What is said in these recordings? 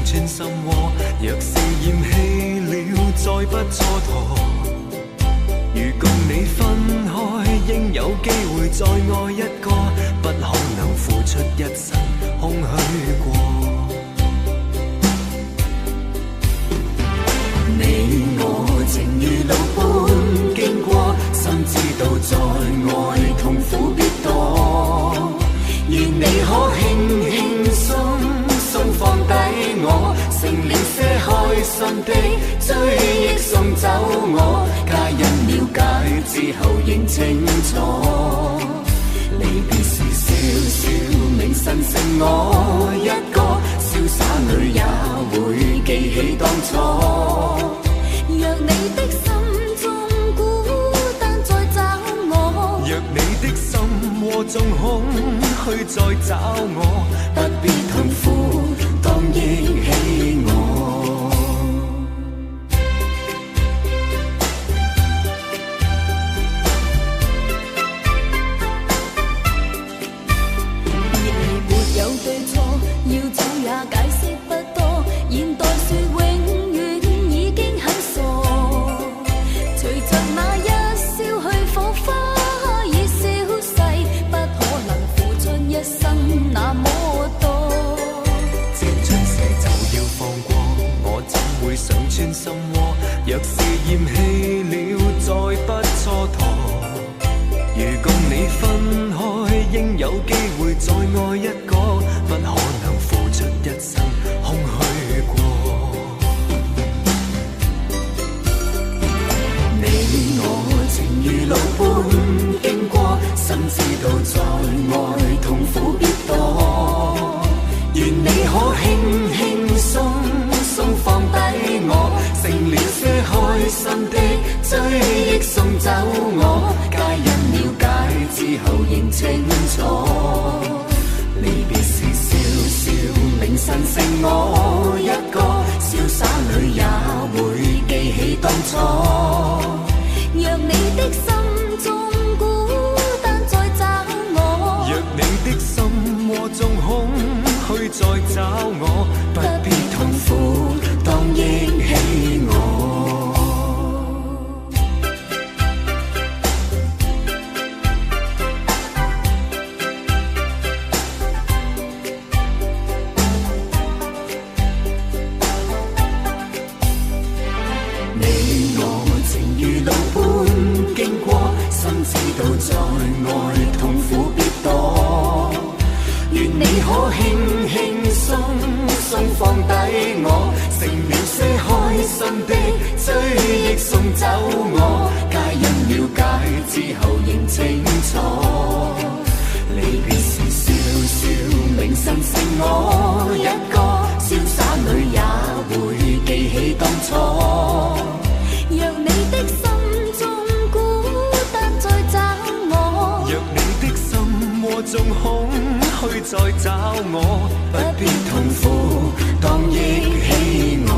穿心窩。若是厭棄了，再不蹉跎。如共你分開，應有機會再愛一個，不可能付出一生空虛過。你我情如路般經過，心知道在愛痛苦必多。願你可輕輕鬆鬆放低我，成了些開心的追憶送走我。皆因了解之後認清楚，離別時笑笑明晨剩我一個，瀟灑裏也會記起當初。若你的心中孤單再找我，若你的心窩中空虛再找我，不必痛苦，當憶起我。亦沒有對錯，要走也解釋不多，現代說永遠已經很傻。隨着那一消去，火花已消逝，不可能付出一生那麼多。這出世就要放過，我怎會想穿心窩？若是厭棄了，再不蹉跎。如共你分開，應有機會再愛一個，不可能付出一生空虛過。你我情如路般經過，心知道在愛痛苦必多。願你可輕輕鬆鬆放低我，成了些開心的追憶送走我。皆因了解之後認清楚，離別時笑笑明晨剩我一個，瀟灑裏也會記起當初。若你的心中孤單再找我，若你的心窩中空虛再找我，不必痛苦，當憶起我。你我情如路般經過，心知道在愛痛苦必多。願你可輕輕鬆鬆放低我，成了些開心的追憶送走我。皆因了解之後認清楚，離別時笑笑明晨剩我一個，瀟灑裏也會記起當初。若你的心中孤單再找我，若你的心窩中空虛再找我，不必痛苦，當憶起我。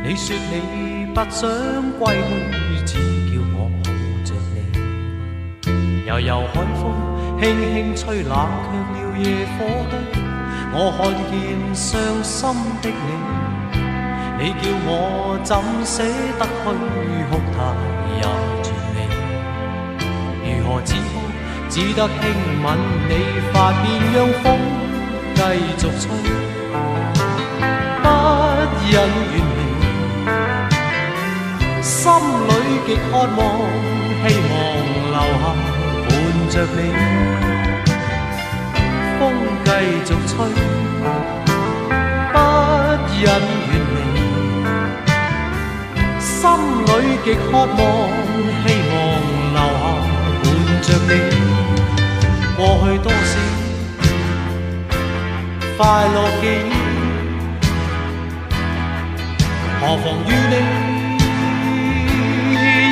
你說你不想歸去，只叫我抱着你。悠悠海風輕輕吹，冷卻了夜火堆。我看見傷心的你，你叫我怎捨得去哭態也絕美。如何止哭，只得輕吻你髮邊，讓風繼續吹，不忍遠離。心裏極渴望，希望留下陪着你，風繼續吹，不忍遠離，心裏極渴望，希望留下伴着你。過去多少快樂記憶，何妨與你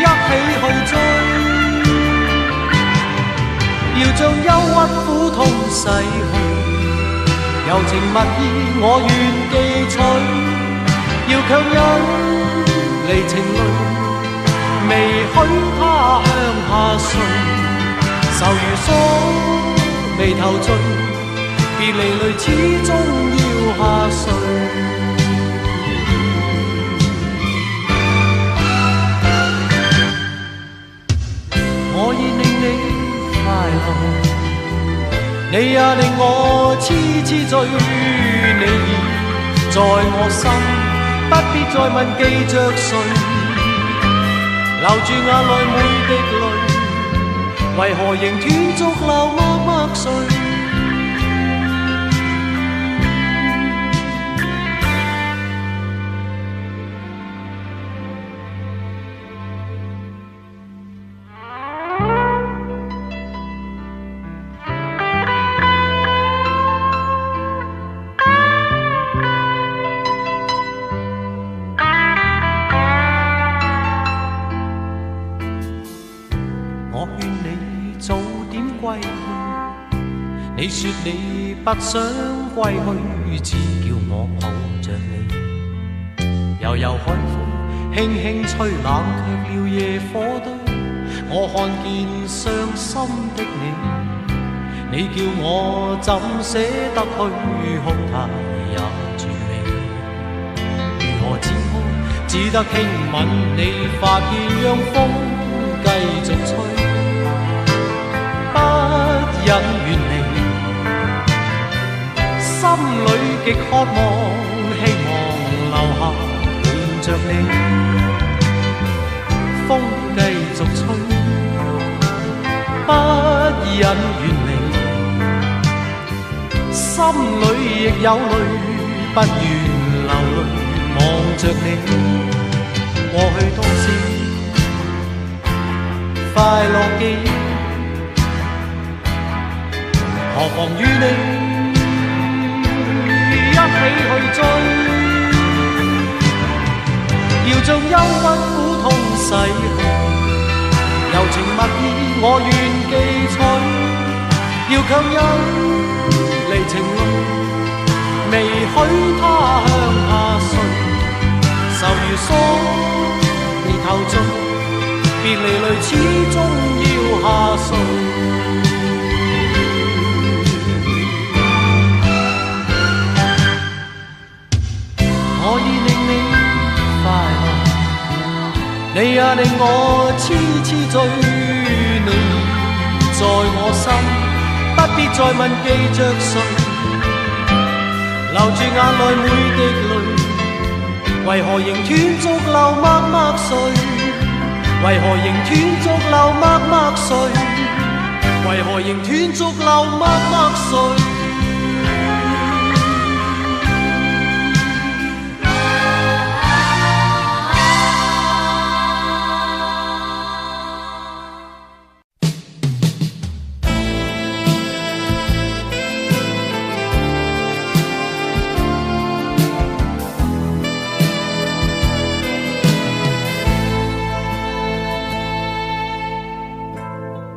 一起去追，要將憂鬱苦痛逝去，柔情蜜意我願記取，要強忍離情淚，未許他向下垂，愁如鎖眉頭聚，別離淚始終要下垂。我已令你快樂，你也令我痴痴醉，你已在我心，不必再問記着誰，留住眼內每滴淚，為何仍斷續流默默垂？你說你不想歸去，只叫我抱着你。悠悠海風輕輕吹，冷卻了夜火堆。我看見傷心的你，你叫我怎捨得去哭態也絕美。如何展開，只得輕吻你發現，讓風繼續吹，不忍遠離。心裏極渴望，希望留下伴着你。風繼續吹，不忍遠離。心裏亦有淚，不願流淚望着你。過去多少快樂記憶，何妨與你一起去追，要將憂鬱苦痛逝去，柔情蜜意我願記取，要強忍離情淚，未許他向下垂，愁如鎖眉頭聚，別離淚始終要下垂。我已令你快樂，你也令我痴痴醉，你在我心，不必再問記着誰，留住眼內每滴淚，為何仍斷續流默默垂？為何仍斷續流默默垂？為何仍斷續流默默垂？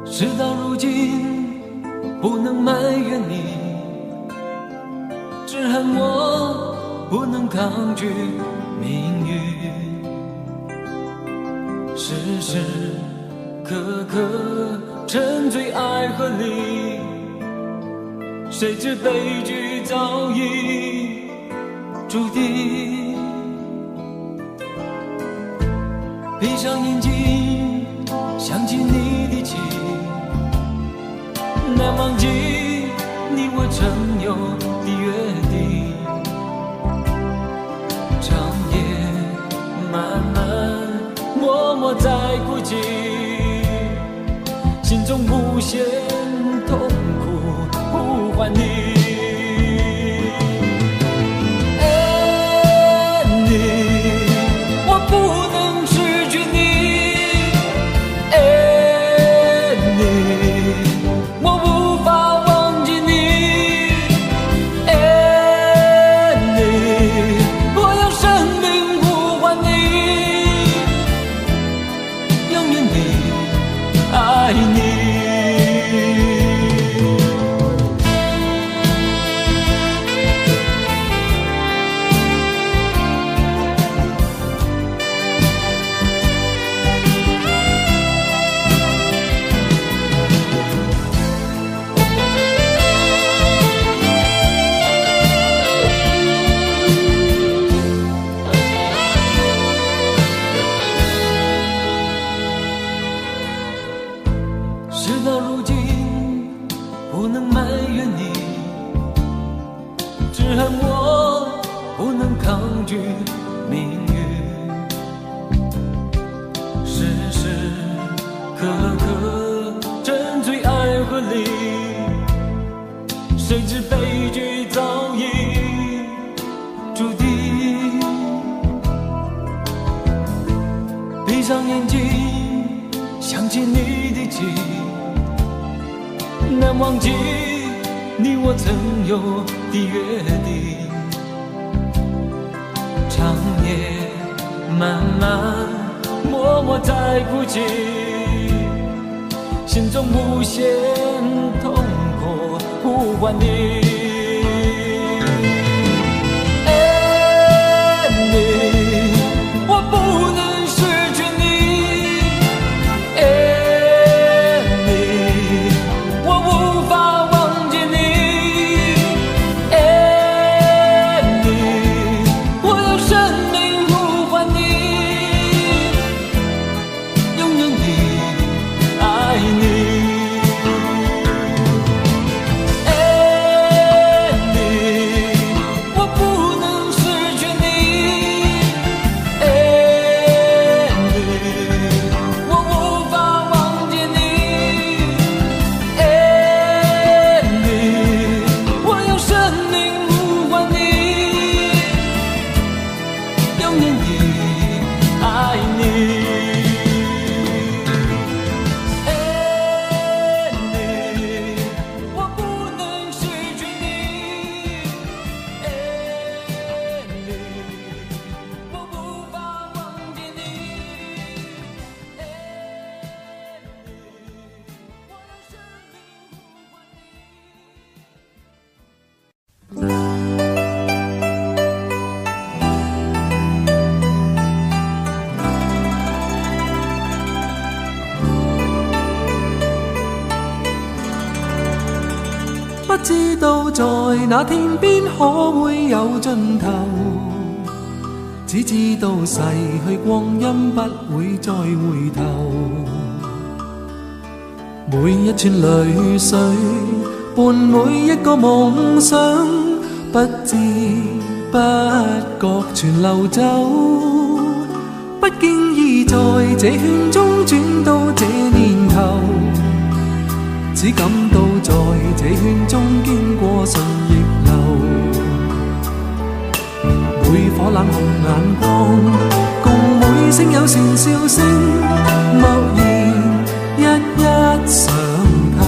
事到如今，不能埋怨你，只恨我不能抗拒命运。时时刻刻沉醉爱河里，谁知悲剧早已注定。闭上眼睛，想起你的情，难忘记你我曾有的约定。长夜漫漫，默默在哭泣，心中无限痛苦呼唤你。难忘记你我曾有的约定，长夜漫漫，默默在哭泣，心中无限痛苦呼唤你。不知道在那天邊可會有盡頭，只知道逝去光陰不會再回頭。每一串淚水伴每一個夢想，不知不覺全流走。不經意在這圈中轉到這年頭，只感到在這圈中經過順逆流，每顆冷紅眼光，共每聲友善笑聲，默然一一嘗透。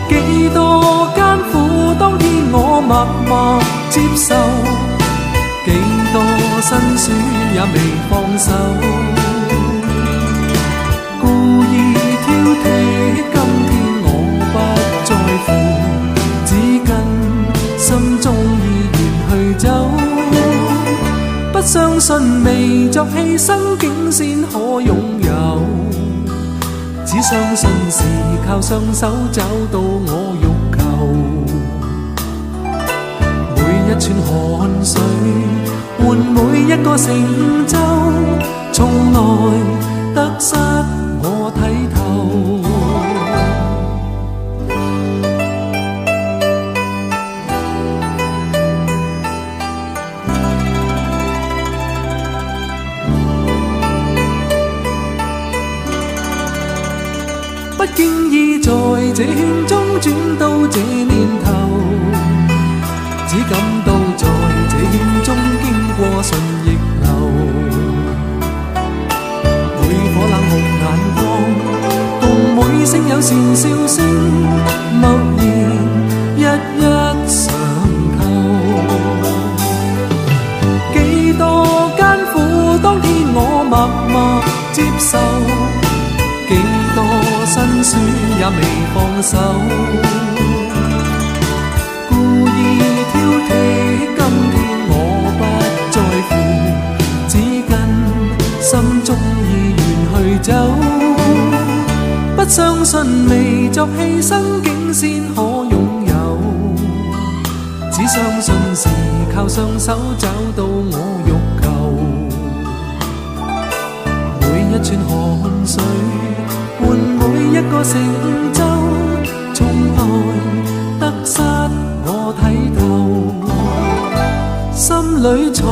幾多艱苦當天我默默接受，幾多辛酸也未放手。心中依然去走，不相信未作犧牲竟先可擁有，只相信是靠雙手找到我欲求。每一串汗水換每一個成就，從來得失我睇透。不經意在這圈中轉到這年頭，只感到在這圈中經過順逆流。每顆冷酷眼光，共每聲友善笑聲，默然一一上扣。幾多艱苦當天我默默接受，幾多辛酸也未放手，故意挑剔，今天我不在乎，只跟心中意願去走。不相信未作犧牲竟先可擁有，只相信是靠雙手找到我欲求。每一串汗水換每一個成就，從來得失我睇透，心裏從